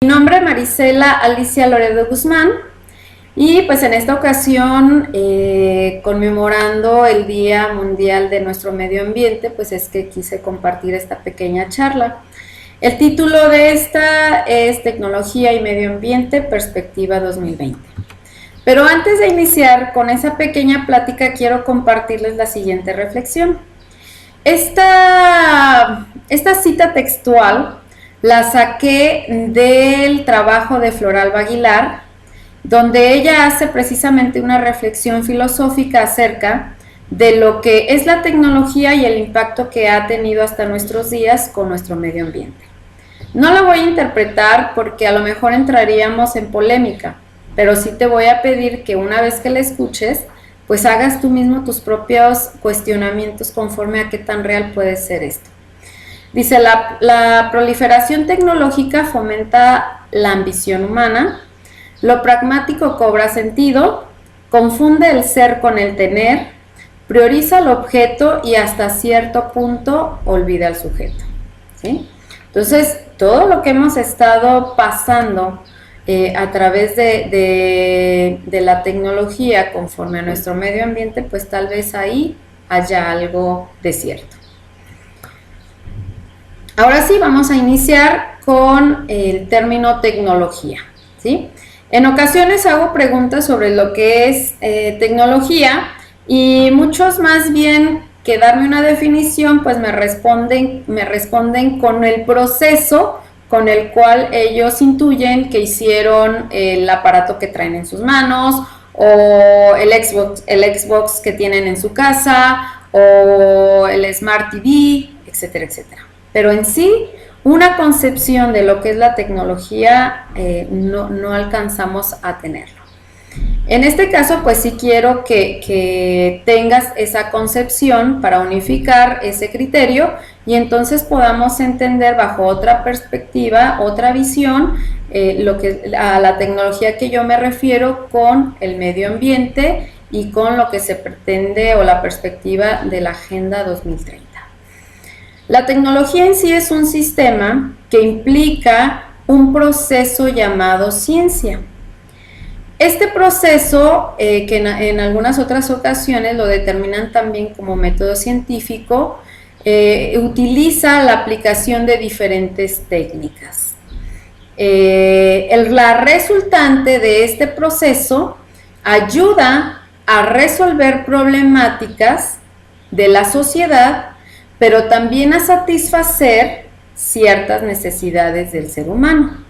Mi nombre es Marisela Alicia Loredo Guzmán y pues en esta ocasión, conmemorando el Día Mundial de nuestro Medio Ambiente, pues es que quise compartir esta pequeña charla. El título de esta es Tecnología y Medio Ambiente, Perspectiva 2020. Pero antes de iniciar con esa pequeña plática, quiero compartirles la siguiente reflexión. Esta cita textual la saqué del trabajo de Floralba Aguilar, donde ella hace precisamente una reflexión filosófica acerca de lo que es la tecnología y el impacto que ha tenido hasta nuestros días con nuestro medio ambiente. No la voy a interpretar porque a lo mejor entraríamos en polémica, pero sí te voy a pedir que una vez que la escuches, pues hagas tú mismo tus propios cuestionamientos conforme a qué tan real puede ser esto. Dice, la proliferación tecnológica fomenta la ambición humana, lo pragmático cobra sentido, confunde el ser con el tener, prioriza el objeto y hasta cierto punto olvida al sujeto, ¿sí? Entonces, todo lo que hemos estado pasando a través de la tecnología conforme a nuestro medio ambiente, pues tal vez ahí haya algo de cierto. Ahora sí, vamos a iniciar con el término tecnología, ¿sí? En ocasiones hago preguntas sobre lo que es tecnología y muchos más bien que darme una definición, pues me responden con el proceso con el cual ellos intuyen que hicieron el aparato que traen en sus manos o el Xbox que tienen en su casa o el Smart TV, etcétera, etcétera. Pero en sí, una concepción de lo que es la tecnología no alcanzamos a tenerlo. En este caso, pues sí quiero que tengas esa concepción para unificar ese criterio y entonces podamos entender bajo otra perspectiva, otra visión, a la tecnología que yo me refiero con el medio ambiente y con lo que se pretende o la perspectiva de la Agenda 2030. La tecnología en sí es un sistema que implica un proceso llamado ciencia. Este proceso, que en algunas otras ocasiones lo determinan también como método científico, utiliza la aplicación de diferentes técnicas. La resultante de este proceso ayuda a resolver problemáticas de la sociedad, pero también a satisfacer ciertas necesidades del ser humano.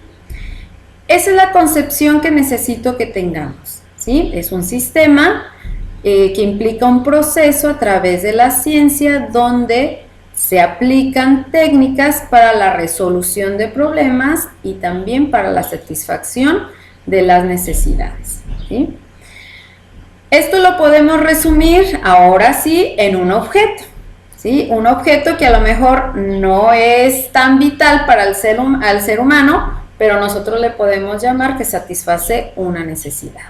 Esa es la concepción que necesito que tengamos, ¿sí? Es un sistema que implica un proceso a través de la ciencia donde se aplican técnicas para la resolución de problemas y también para la satisfacción de las necesidades, ¿sí? Esto lo podemos resumir ahora sí en un objeto, ¿sí? Un objeto que a lo mejor no es tan vital para al ser humano, pero nosotros le podemos llamar que satisface una necesidad.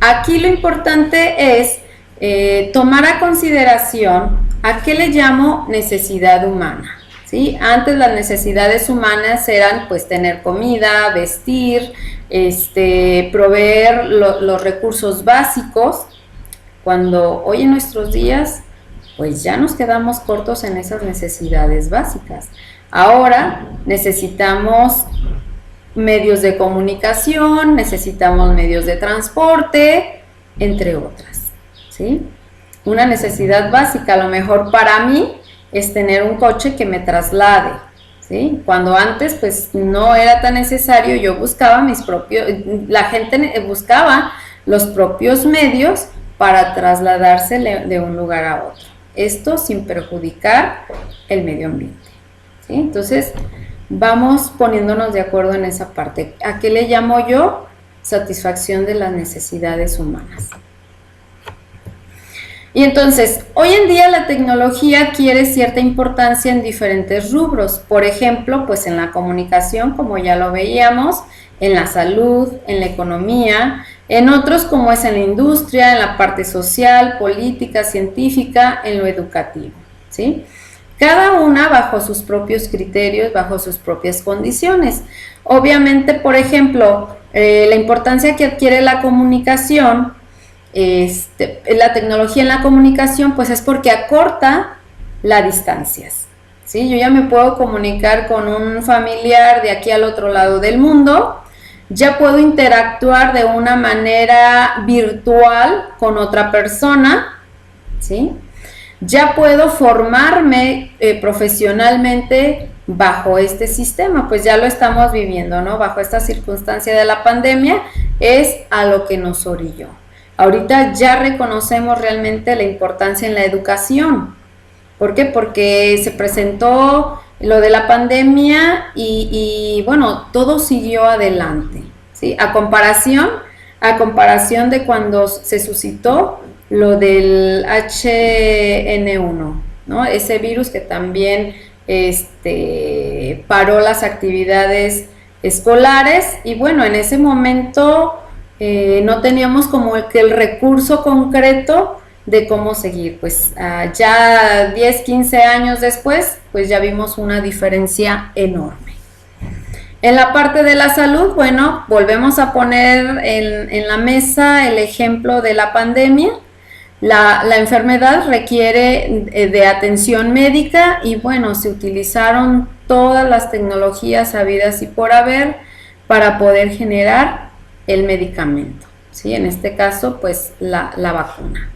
Aquí lo importante es tomar a consideración a qué le llamo necesidad humana, ¿sí? Antes las necesidades humanas eran pues tener comida, vestir, proveer los recursos básicos, cuando hoy en nuestros días pues ya nos quedamos cortos en esas necesidades básicas. Ahora necesitamos medios de comunicación, necesitamos medios de transporte, entre otras, ¿sí? Una necesidad básica, a lo mejor para mí, es tener un coche que me traslade, ¿sí? Cuando antes, pues, no era tan necesario, yo buscaba la gente buscaba los propios medios para trasladarse de un lugar a otro. Esto sin perjudicar el medio ambiente, ¿sí? Entonces, vamos poniéndonos de acuerdo en esa parte. ¿A qué le llamo yo? Satisfacción de las necesidades humanas. Y entonces, hoy en día la tecnología adquiere cierta importancia en diferentes rubros. Por ejemplo, pues en la comunicación, como ya lo veíamos, en la salud, en la economía, en otros como es en la industria, en la parte social, política, científica, en lo educativo, ¿sí? cada una bajo sus propios criterios, bajo sus propias condiciones. Obviamente, por ejemplo, la importancia que adquiere la comunicación, la tecnología en la comunicación, pues es porque acorta las distancias, ¿sí? Yo ya me puedo comunicar con un familiar de aquí al otro lado del mundo, ya puedo interactuar de una manera virtual con otra persona, ¿sí? Ya puedo formarme profesionalmente bajo este sistema, pues ya lo estamos viviendo, ¿no? Bajo esta circunstancia de la pandemia es a lo que nos orilló. Ahorita ya reconocemos realmente la importancia en la educación. ¿Por qué? Porque se presentó lo de la pandemia y bueno, todo siguió adelante, ¿sí? A comparación de cuando se suscitó lo del H1N1, ¿no? Ese virus que también paró las actividades escolares y bueno, en ese momento no teníamos como que el recurso concreto de cómo seguir, pues ya 10, 15 años después, pues ya vimos una diferencia enorme. En la parte de la salud, bueno, volvemos a poner en la mesa el ejemplo de la pandemia. La enfermedad requiere de atención médica y bueno, se utilizaron todas las tecnologías habidas y por haber para poder generar el medicamento, ¿sí? En este caso, pues la vacuna.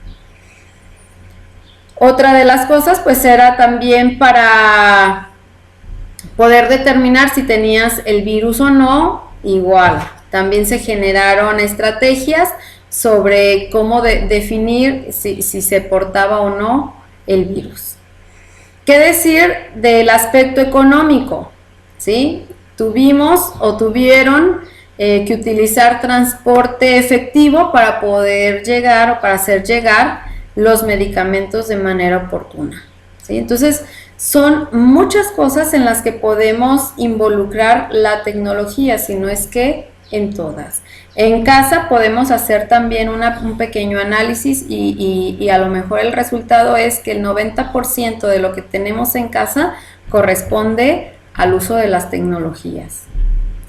Otra de las cosas, pues era también para poder determinar si tenías el virus o no, igual. También se generaron estrategias sobre cómo definir si se portaba o no el virus. ¿Qué decir del aspecto económico? ¿Sí? Tuvimos o tuvieron que utilizar transporte efectivo para poder llegar o para hacer llegar los medicamentos de manera oportuna, ¿sí? Entonces, son muchas cosas en las que podemos involucrar la tecnología, si no es que en todas. En casa podemos hacer también un pequeño análisis y a lo mejor el resultado es que el 90% de lo que tenemos en casa corresponde al uso de las tecnologías,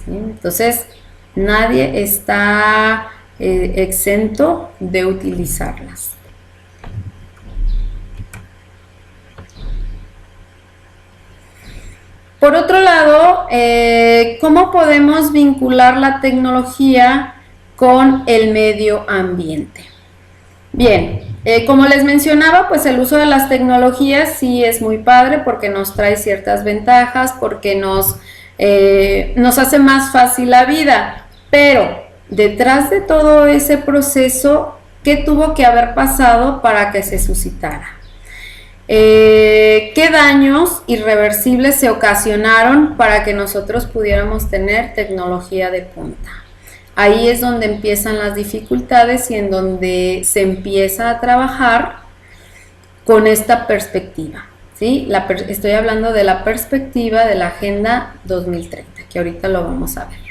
¿sí? Entonces, nadie está exento de utilizarlas. Por otro lado, ¿cómo podemos vincular la tecnología con el medio ambiente? Bien, como les mencionaba, pues el uso de las tecnologías sí es muy padre porque nos trae ciertas ventajas, porque nos hace más fácil la vida, pero detrás de todo ese proceso, ¿qué tuvo que haber pasado para que se suscitara? ¿Qué daños irreversibles se ocasionaron para que nosotros pudiéramos tener tecnología de punta? Ahí es donde empiezan las dificultades y en donde se empieza a trabajar con esta perspectiva, ¿sí? Estoy hablando de la perspectiva de la Agenda 2030, que ahorita lo vamos a ver.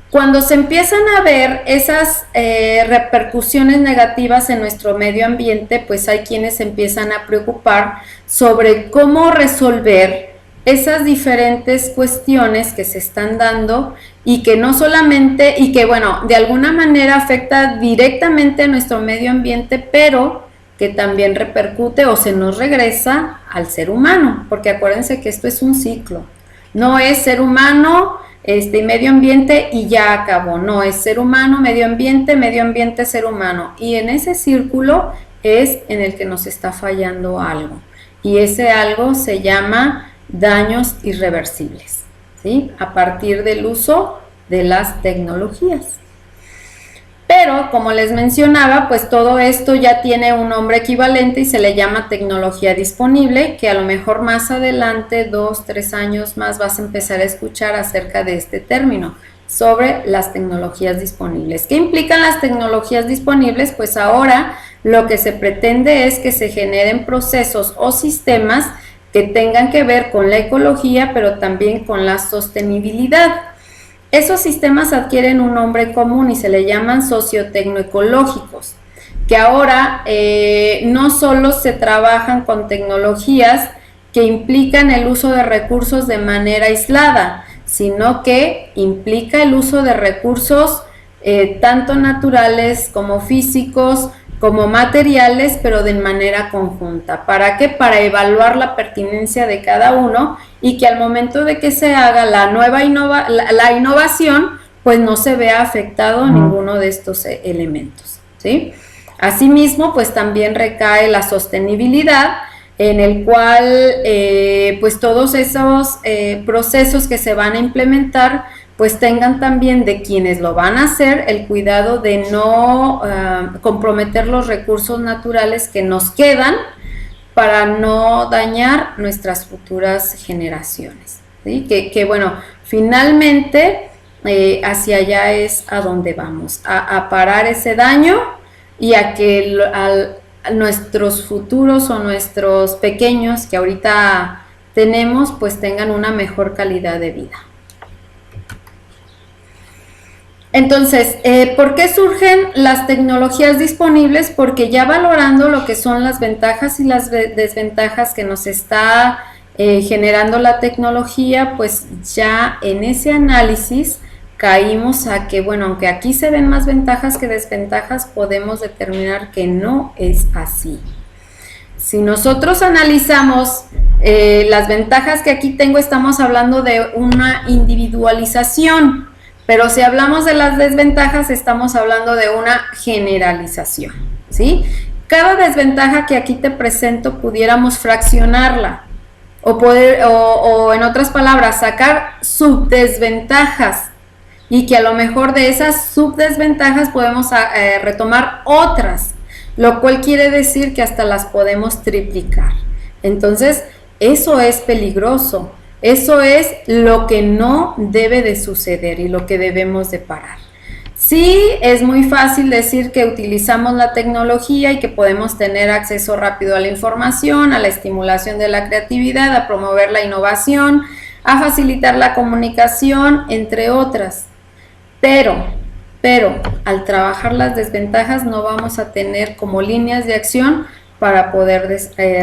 Cuando se empiezan a ver esas repercusiones negativas en nuestro medio ambiente, pues hay quienes se empiezan a preocupar sobre cómo resolver esas diferentes cuestiones que se están dando y que no solamente, y que bueno, de alguna manera afecta directamente a nuestro medio ambiente, pero que también repercute o se nos regresa al ser humano, porque acuérdense que esto es un ciclo, no es ser humano, medio ambiente y ya acabó, no, es ser humano, medio ambiente, ser humano, y en ese círculo es en el que nos está fallando algo, y ese algo se llama daños irreversibles, ¿sí? A partir del uso de las tecnologías. Pero, como les mencionaba, pues todo esto ya tiene un nombre equivalente y se le llama tecnología disponible, que a lo mejor más adelante, 2, 3 años más, vas a empezar a escuchar acerca de este término, sobre las tecnologías disponibles. ¿Qué implican las tecnologías disponibles? Pues ahora lo que se pretende es que se generen procesos o sistemas que tengan que ver con la ecología, pero también con la sostenibilidad. Esos sistemas adquieren un nombre común y se le llaman sociotecnoecológicos, que ahora no solo se trabajan con tecnologías que implican el uso de recursos de manera aislada, sino que implica el uso de recursos tanto naturales como físicos, como materiales, pero de manera conjunta. ¿Para qué? Para evaluar la pertinencia de cada uno y que al momento de que se haga la innovación, pues no se vea afectado ninguno de estos elementos, ¿sí? Asimismo, pues también recae la sostenibilidad, en el cual pues todos esos procesos que se van a implementar pues tengan también de quienes lo van a hacer el cuidado de no comprometer los recursos naturales que nos quedan para no dañar nuestras futuras generaciones, ¿sí? Que bueno, finalmente hacia allá es a donde vamos, a parar ese daño y a que nuestros futuros o nuestros pequeños que ahorita tenemos pues tengan una mejor calidad de vida. Entonces, ¿por qué surgen las tecnologías disponibles? Porque ya valorando lo que son las ventajas y las desventajas que nos está generando la tecnología, pues ya en ese análisis caímos a que, bueno, aunque aquí se ven más ventajas que desventajas, podemos determinar que no es así. Si nosotros analizamos las ventajas que aquí tengo, estamos hablando de una individualización. Pero si hablamos de las desventajas, estamos hablando de una generalización, ¿sí? Cada desventaja que aquí te presento pudiéramos fraccionarla o en otras palabras, sacar subdesventajas y que a lo mejor de esas subdesventajas podemos retomar otras, lo cual quiere decir que hasta las podemos triplicar. Entonces, eso es peligroso. Eso es lo que no debe de suceder y lo que debemos de parar. Sí, es muy fácil decir que utilizamos la tecnología y que podemos tener acceso rápido a la información, a la estimulación de la creatividad, a promover la innovación, a facilitar la comunicación, entre otras. Pero al trabajar las desventajas no vamos a tener como líneas de acción para poder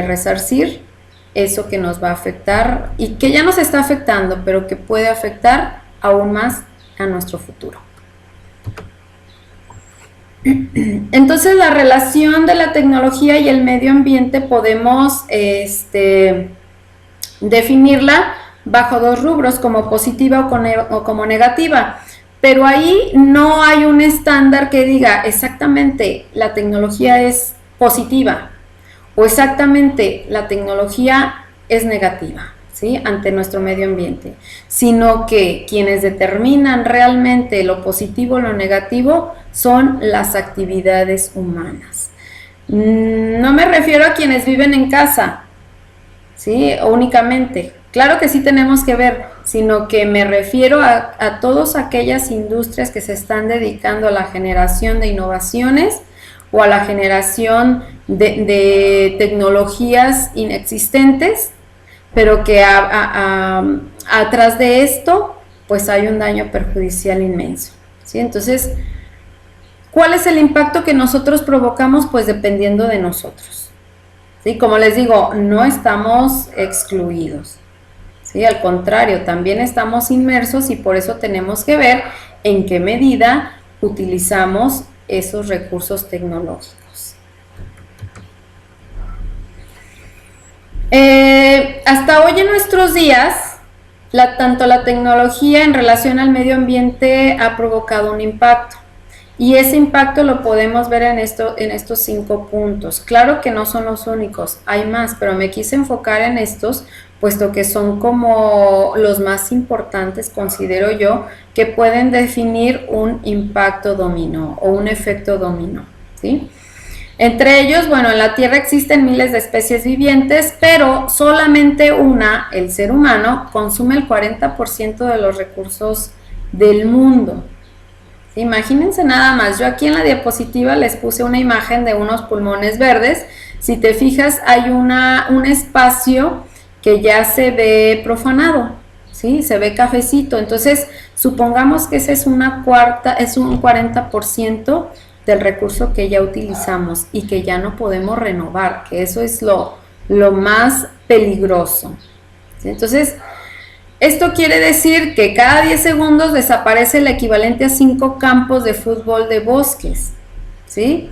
resarcir eso que nos va a afectar y que ya nos está afectando, pero que puede afectar aún más a nuestro futuro. Entonces, la relación de la tecnología y el medio ambiente podemos definirla bajo dos rubros, como positiva o como negativa, pero ahí no hay un estándar que diga exactamente la tecnología es positiva o exactamente la tecnología es negativa, ¿sí? Ante nuestro medio ambiente, sino que quienes determinan realmente lo positivo o lo negativo son las actividades humanas. No me refiero a quienes viven en casa, ¿sí? Únicamente, claro que sí tenemos que ver, sino que me refiero a todas aquellas industrias que se están dedicando a la generación de innovaciones o a la generación de tecnologías inexistentes, pero que atrás de esto pues hay un daño perjudicial inmenso, ¿sí? Entonces, ¿cuál es el impacto que nosotros provocamos? Pues dependiendo de nosotros, ¿sí? Como les digo, no estamos excluidos, ¿sí? Al contrario, también estamos inmersos y por eso tenemos que ver en qué medida utilizamos esos recursos tecnológicos. Hasta hoy en nuestros días, tanto la tecnología en relación al medio ambiente ha provocado un impacto. Y ese impacto lo podemos ver en estos 5 puntos. Claro que no son los únicos, hay más, pero me quise enfocar en estos, puesto que son como los más importantes, considero yo, que pueden definir un impacto dominó o un efecto dominó, ¿sí? Entre ellos, bueno, en la Tierra existen miles de especies vivientes, pero solamente una, el ser humano, consume el 40% de los recursos del mundo. Imagínense nada más, yo aquí en la diapositiva les puse una imagen de unos pulmones verdes. Si te fijas, hay un espacio que ya se ve profanado, ¿sí? Se ve cafecito. Entonces, supongamos que ese es un 40% del recurso que ya utilizamos y que ya no podemos renovar, que eso es lo más peligroso. ¿Sí? Entonces, esto quiere decir que cada 10 segundos desaparece el equivalente a 5 campos de fútbol de bosques, ¿sí?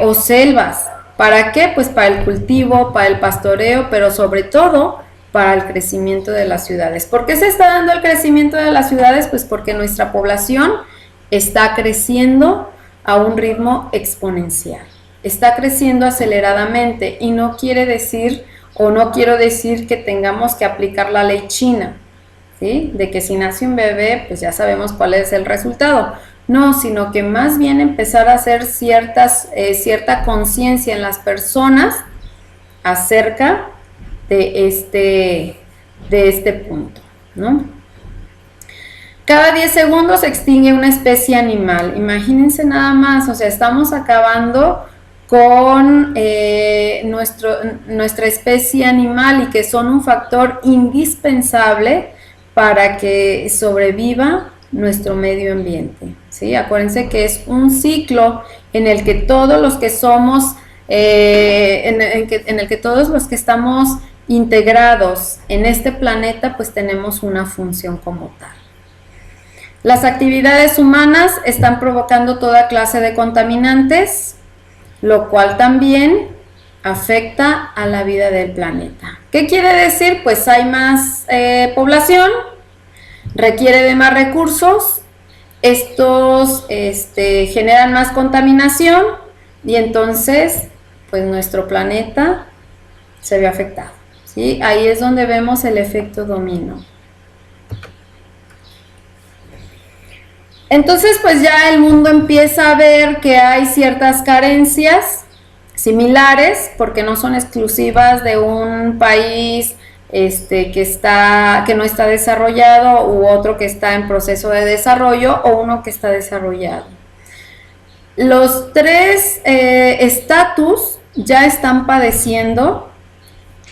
O selvas. ¿Para qué? Pues para el cultivo, para el pastoreo, pero sobre todo para el crecimiento de las ciudades. ¿Por qué se está dando el crecimiento de las ciudades? Pues porque nuestra población está creciendo a un ritmo exponencial. Está creciendo aceleradamente y no quiere decir o no quiero decir que tengamos que aplicar la ley china, ¿sí? De que si nace un bebé, pues ya sabemos cuál es el resultado. No, sino que más bien empezar a hacer cierta conciencia en las personas acerca de este punto, ¿no? Cada 10 segundos se extingue una especie animal. Imagínense nada más, o sea, estamos acabando con nuestra especie animal y que son un factor indispensable para que sobreviva nuestro medio ambiente, ¿sí? Acuérdense que es un ciclo en el que todos los que somos, en el que todos los que estamos integrados en este planeta, pues tenemos una función como tal. Las actividades humanas están provocando toda clase de contaminantes, lo cual también afecta a la vida del planeta. ¿Qué quiere decir? Pues hay más población, requiere de más recursos, estos generan más contaminación y entonces pues nuestro planeta se ve afectado, ¿sí? Ahí es donde vemos el efecto dominó. Entonces pues ya el mundo empieza a ver que hay ciertas carencias similares, porque no son exclusivas de un país que no está desarrollado u otro que está en proceso de desarrollo o uno que está desarrollado. Los tres estatus ya están padeciendo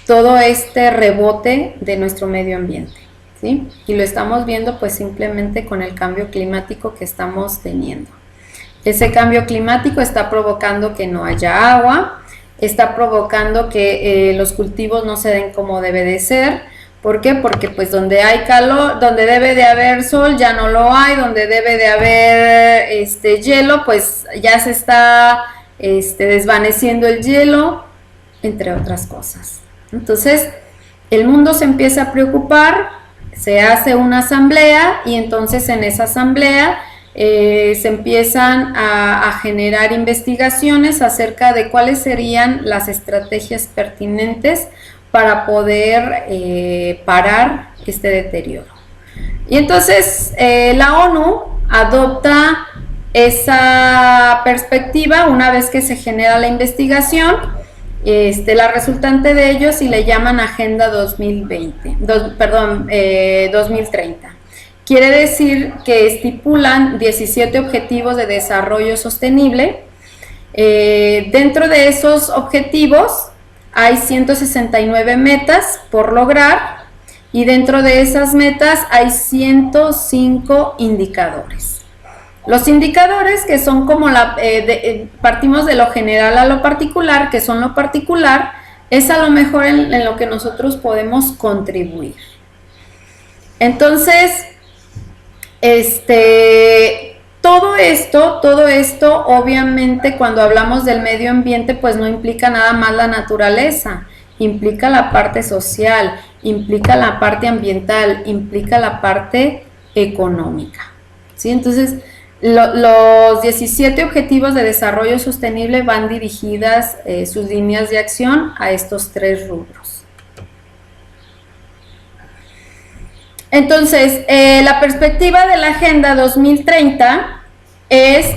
todo este rebote de nuestro medio ambiente, ¿sí? Y lo estamos viendo pues simplemente con el cambio climático que estamos teniendo. Ese cambio climático está provocando que no haya agua, está provocando que los cultivos no se den como debe de ser. ¿Por qué? Porque pues donde hay calor, donde debe de haber sol ya no lo hay, donde debe de haber hielo, pues ya se está desvaneciendo el hielo, entre otras cosas. Entonces el mundo se empieza a preocupar, se hace una asamblea y entonces en esa asamblea se empiezan a generar investigaciones acerca de cuáles serían las estrategias pertinentes para poder parar este deterioro. Y entonces la ONU adopta esa perspectiva una vez que se genera la investigación, la resultante de ellos, y le llaman Agenda 2030. Quiere decir que estipulan 17 objetivos de desarrollo sostenible. Dentro de esos objetivos hay 169 metas por lograr y dentro de esas metas hay 105 indicadores. Los indicadores, que son como partimos de lo general a lo particular, que son lo particular, es a lo mejor en lo que nosotros podemos contribuir. Entonces, todo esto, obviamente, cuando hablamos del medio ambiente, pues no implica nada más la naturaleza, implica la parte social, implica la parte ambiental, implica la parte económica, ¿sí? Entonces, los 17 objetivos de desarrollo sostenible van dirigidas sus líneas de acción a estos tres rubros. Entonces, la perspectiva de la Agenda 2030 es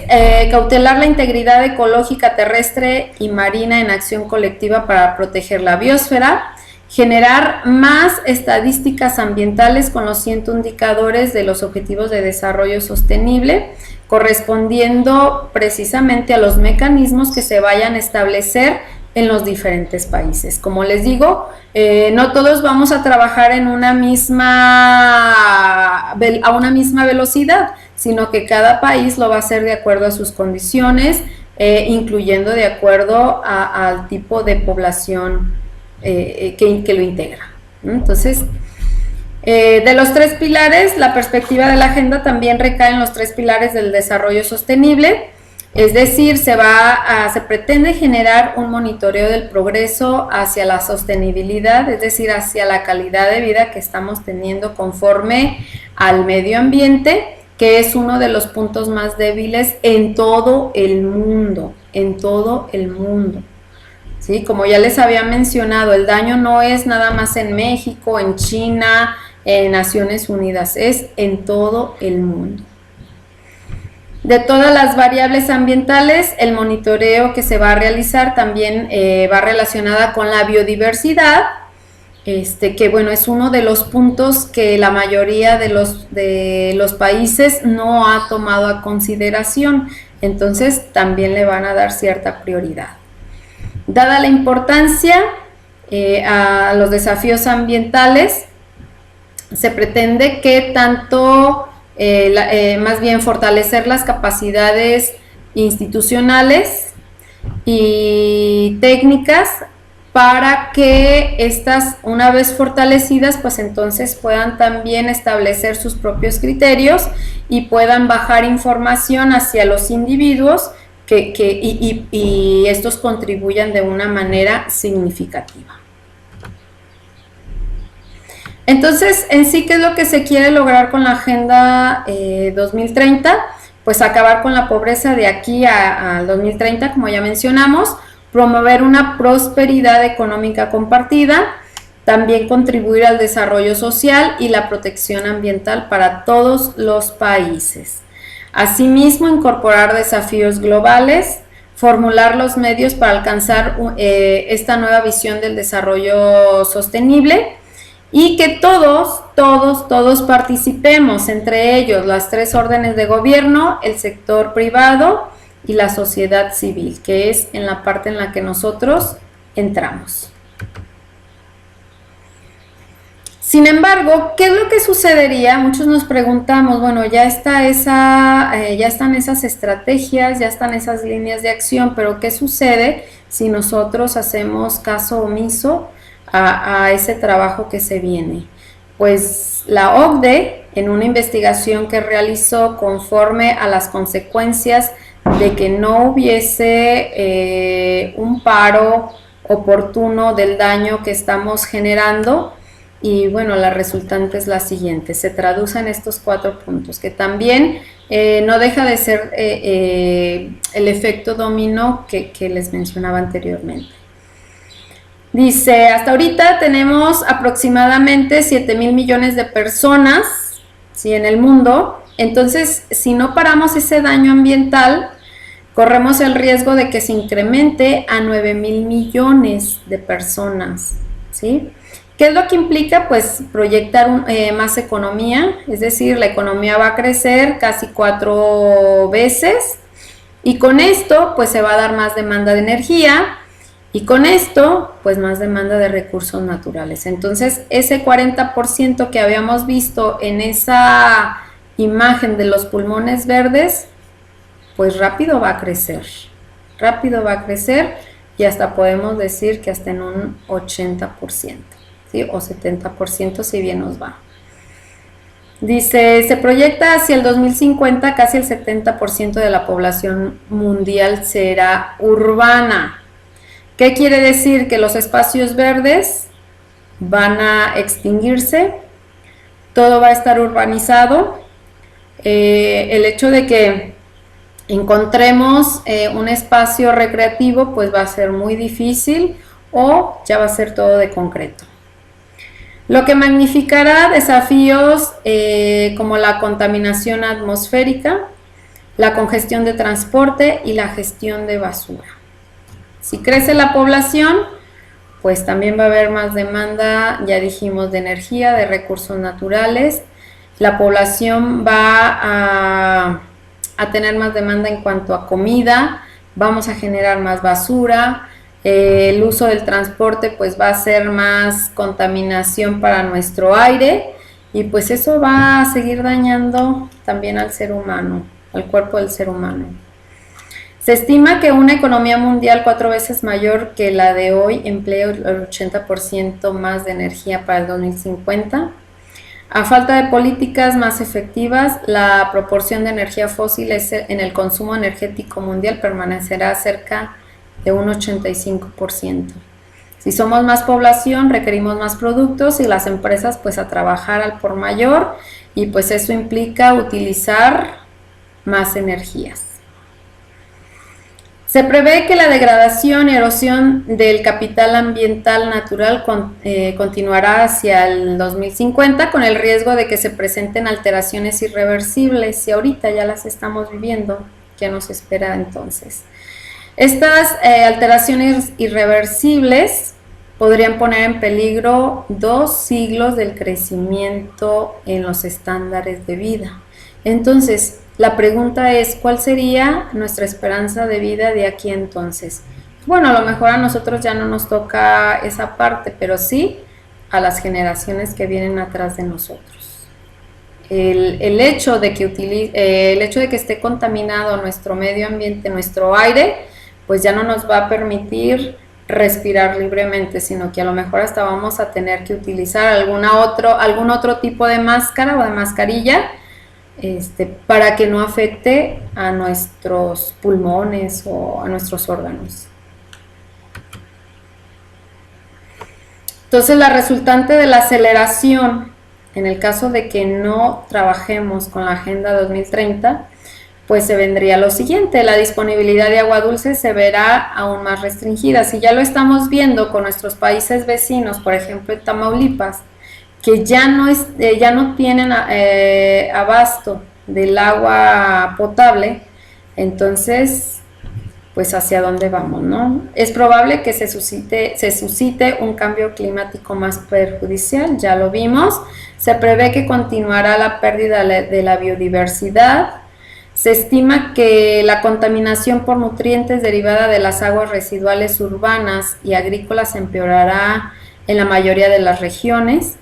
cautelar la integridad ecológica terrestre y marina en acción colectiva para proteger la biosfera, generar más estadísticas ambientales con los 100 indicadores de los Objetivos de Desarrollo Sostenible, correspondiendo precisamente a los mecanismos que se vayan a establecer en los diferentes países. Como les digo, no todos vamos a trabajar a una misma velocidad, sino que cada país lo va a hacer de acuerdo a sus condiciones, incluyendo de acuerdo al tipo de población que lo integra, ¿no? Entonces, de los 3 pilares, la perspectiva de la agenda también recae en los 3 pilares del desarrollo sostenible, es decir, se pretende generar un monitoreo del progreso hacia la sostenibilidad, es decir, hacia la calidad de vida que estamos teniendo conforme al medio ambiente, que es uno de los puntos más débiles en todo el mundo, ¿sí? Como ya les había mencionado, el daño no es nada más en México, en China, en Naciones Unidas, es en todo el mundo. De todas las variables ambientales, el monitoreo que se va a realizar también va relacionada con la biodiversidad, que bueno, es uno de los puntos que la mayoría de los países no ha tomado a consideración, entonces también le van a dar cierta prioridad. Dada la importancia a los desafíos ambientales, se pretende que tanto más bien fortalecer las capacidades institucionales y técnicas para que estas, una vez fortalecidas, pues entonces puedan también establecer sus propios criterios y puedan bajar información hacia los individuos y estos contribuyan de una manera significativa. Entonces, en sí, ¿qué es lo que se quiere lograr con la Agenda 2030? Pues acabar con la pobreza de aquí al 2030, como ya mencionamos, promover una prosperidad económica compartida, también contribuir al desarrollo social y la protección ambiental para todos los países. Asimismo, incorporar desafíos globales, formular los medios para alcanzar esta nueva visión del desarrollo sostenible, y que todos participemos, entre ellos las 3 órdenes de gobierno, el sector privado y la sociedad civil, que es en la parte en la que nosotros entramos. Sin embargo, ¿qué es lo que sucedería? Muchos nos preguntamos, bueno, ya están esas estrategias, ya están esas líneas de acción, pero ¿qué sucede si nosotros hacemos caso omiso a ese trabajo que se viene? Pues la OCDE, en una investigación que realizó conforme a las consecuencias de que no hubiese un paro oportuno del daño que estamos generando, y bueno, la resultante es la siguiente, se traduce en estos 4 puntos, que también no deja de ser el efecto dominó que les mencionaba anteriormente. Dice, hasta ahorita tenemos aproximadamente 7,000 millones de personas, ¿sí?, en el mundo. Entonces, si no paramos ese daño ambiental, corremos el riesgo de que se incremente a 9,000 millones de personas, ¿sí? ¿Qué es lo que implica? Pues proyectar más economía, es decir, la economía va a crecer casi 4 veces, y con esto pues se va a dar más demanda de energía, y con esto pues más demanda de recursos naturales. Entonces ese 40% que habíamos visto en esa imagen de los pulmones verdes, pues rápido va a crecer, y hasta podemos decir que hasta en un 80%, ¿sí?, o 70% si bien nos va. Dice, se proyecta hacia el 2050 casi el 70% de la población mundial será urbana. ¿Qué quiere decir? Que los espacios verdes van a extinguirse, todo va a estar urbanizado. El hecho de que encontremos un espacio recreativo pues va a ser muy difícil, o ya va a ser todo de concreto. Lo que magnificará desafíos como la contaminación atmosférica, la congestión de transporte y la gestión de basura. Si crece la población, pues también va a haber más demanda, ya dijimos, de energía, de recursos naturales. La población va a tener más demanda en cuanto a comida, vamos a generar más basura, el uso del transporte pues va a ser más contaminación para nuestro aire, y pues eso va a seguir dañando también al ser humano, al cuerpo del ser humano. Se estima que una economía mundial 4 veces mayor que la de hoy emplee el 80% más de energía para el 2050. A falta de políticas más efectivas, la proporción de energía fósil en el consumo energético mundial permanecerá cerca de un 85%. Si somos más población, requerimos más productos y las empresas pues a trabajar al por mayor, y pues eso implica utilizar más energías. Se prevé que la degradación y erosión del capital ambiental natural continuará hacia el 2050 con el riesgo de que se presenten alteraciones irreversibles, y ahorita ya las estamos viviendo. ¿Qué nos espera entonces? Estas alteraciones irreversibles podrían poner en peligro 2 siglos del crecimiento en los estándares de vida. Entonces, la pregunta es, ¿cuál sería nuestra esperanza de vida de aquí entonces? Bueno, a lo mejor a nosotros ya no nos toca esa parte, pero sí a las generaciones que vienen atrás de nosotros. El hecho de que esté contaminado nuestro medio ambiente, nuestro aire, pues ya no nos va a permitir respirar libremente, sino que a lo mejor hasta vamos a tener que utilizar algún otro tipo de máscara o de mascarilla, para que no afecte a nuestros pulmones o a nuestros órganos. Entonces, la resultante de la aceleración, en el caso de que no trabajemos con la Agenda 2030, pues se vendría lo siguiente: la disponibilidad de agua dulce se verá aún más restringida. Si ya lo estamos viendo con nuestros países vecinos, por ejemplo en Tamaulipas, que ya no tienen abasto del agua potable, entonces, pues hacia dónde vamos, ¿no? Es probable que se suscite un cambio climático más perjudicial, ya lo vimos. Se prevé que continuará la pérdida de la biodiversidad. Se estima que la contaminación por nutrientes derivada de las aguas residuales urbanas y agrícolas empeorará en la mayoría de las regiones,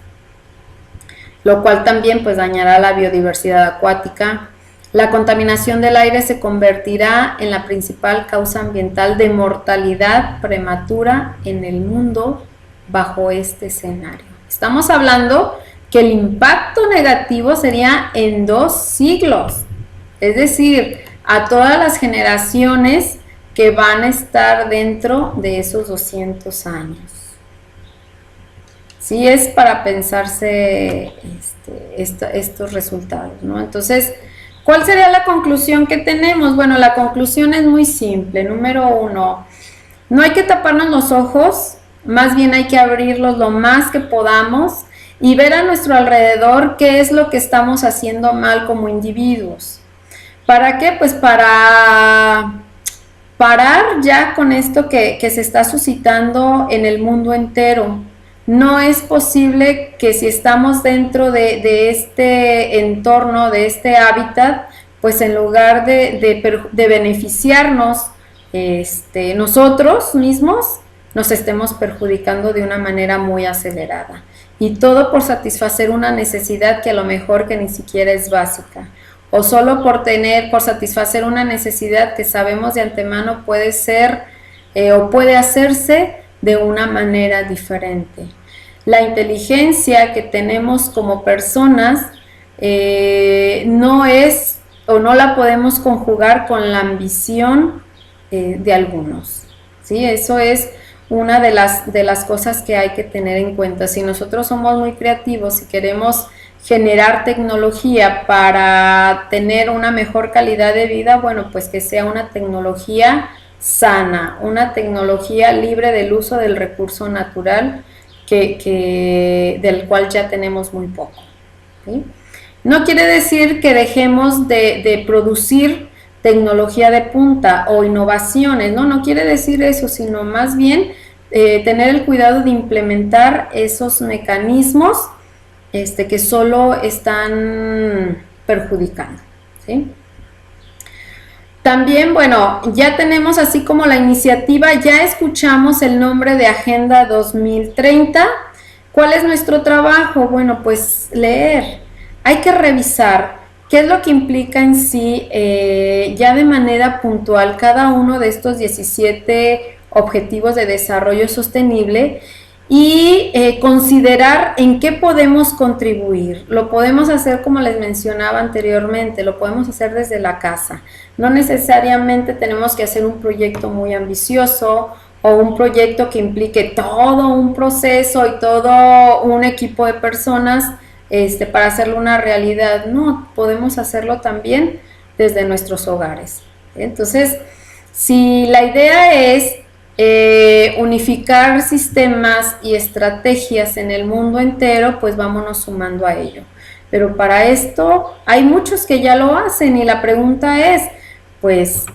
lo cual también pues dañará la biodiversidad acuática. La contaminación del aire se convertirá en la principal causa ambiental de mortalidad prematura en el mundo bajo este escenario. Estamos hablando que el impacto negativo sería en 2 siglos, es decir, a todas las generaciones que van a estar dentro de esos 200 años. Sí, es para pensarse estos resultados, ¿no? Entonces, ¿cuál sería la conclusión que tenemos? Bueno, la conclusión es muy simple. Número 1, no hay que taparnos los ojos, más bien hay que abrirlos lo más que podamos y ver a nuestro alrededor qué es lo que estamos haciendo mal como individuos. ¿Para qué? Pues para parar ya con esto que se está suscitando en el mundo entero. No es posible que si estamos dentro de este entorno, de este hábitat, pues en lugar de beneficiarnos nosotros mismos, nos estemos perjudicando de una manera muy acelerada. Y todo por satisfacer una necesidad que a lo mejor que ni siquiera es básica. O solo por satisfacer una necesidad que sabemos de antemano puede ser o puede hacerse de una manera diferente. La inteligencia que tenemos como personas no es o no la podemos conjugar con la ambición de algunos, ¿sí? Eso es una de las cosas que hay que tener en cuenta. Si nosotros somos muy creativos y queremos generar tecnología para tener una mejor calidad de vida, bueno, pues que sea una tecnología sana, una tecnología libre del uso del recurso natural del cual ya tenemos muy poco, ¿sí? No quiere decir que dejemos de producir tecnología de punta o innovaciones, no quiere decir eso, sino más bien tener el cuidado de implementar esos mecanismos que solo están perjudicando, ¿sí? También, bueno, ya tenemos así como la iniciativa, ya escuchamos el nombre de Agenda 2030. ¿Cuál es nuestro trabajo? Bueno, pues leer. Hay que revisar ¿Qué es lo que implica en sí, ya de manera puntual, cada uno de estos 17 objetivos de desarrollo sostenible? Y considerar en qué podemos contribuir. Lo podemos hacer como les mencionaba anteriormente, lo podemos hacer desde la casa. No necesariamente tenemos que hacer un proyecto muy ambicioso o un proyecto que implique todo un proceso y todo un equipo de personas para hacerlo una realidad. No, podemos hacerlo también desde nuestros hogares. Entonces, si la idea es unificar sistemas y estrategias en el mundo entero, pues vámonos sumando a ello. Pero para esto hay muchos que ya lo hacen y la pregunta es, pues,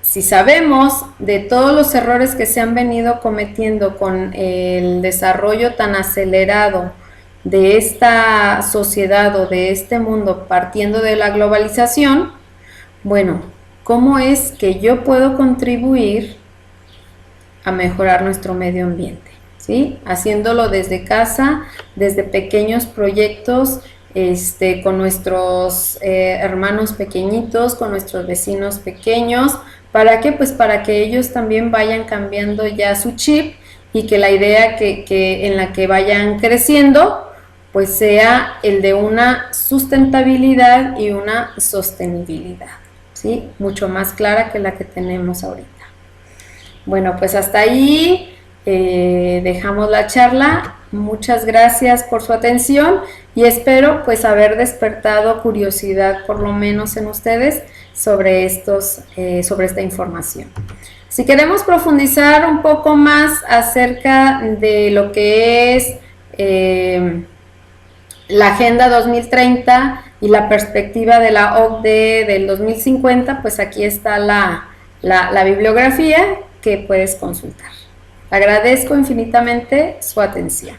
si sabemos de todos los errores que se han venido cometiendo con el desarrollo tan acelerado de esta sociedad o de este mundo partiendo de la globalización, bueno, ¿cómo es que yo puedo contribuir a mejorar nuestro medio ambiente? ¿Sí? Haciéndolo desde casa, desde pequeños proyectos, con nuestros hermanos pequeñitos, con nuestros vecinos pequeños. ¿Para qué? Pues para que ellos también vayan cambiando ya su chip y que la idea en la que vayan creciendo pues sea el de una sustentabilidad y una sostenibilidad, ¿sí? Mucho más clara que la que tenemos ahorita. Bueno, pues hasta ahí dejamos la charla. Muchas gracias por su atención y espero pues haber despertado curiosidad por lo menos en ustedes sobre sobre esta información. Si queremos profundizar un poco más acerca de lo que es la Agenda 2030 y la perspectiva de la OCDE del 2050, pues aquí está la bibliografía que puedes consultar. Agradezco infinitamente su atención.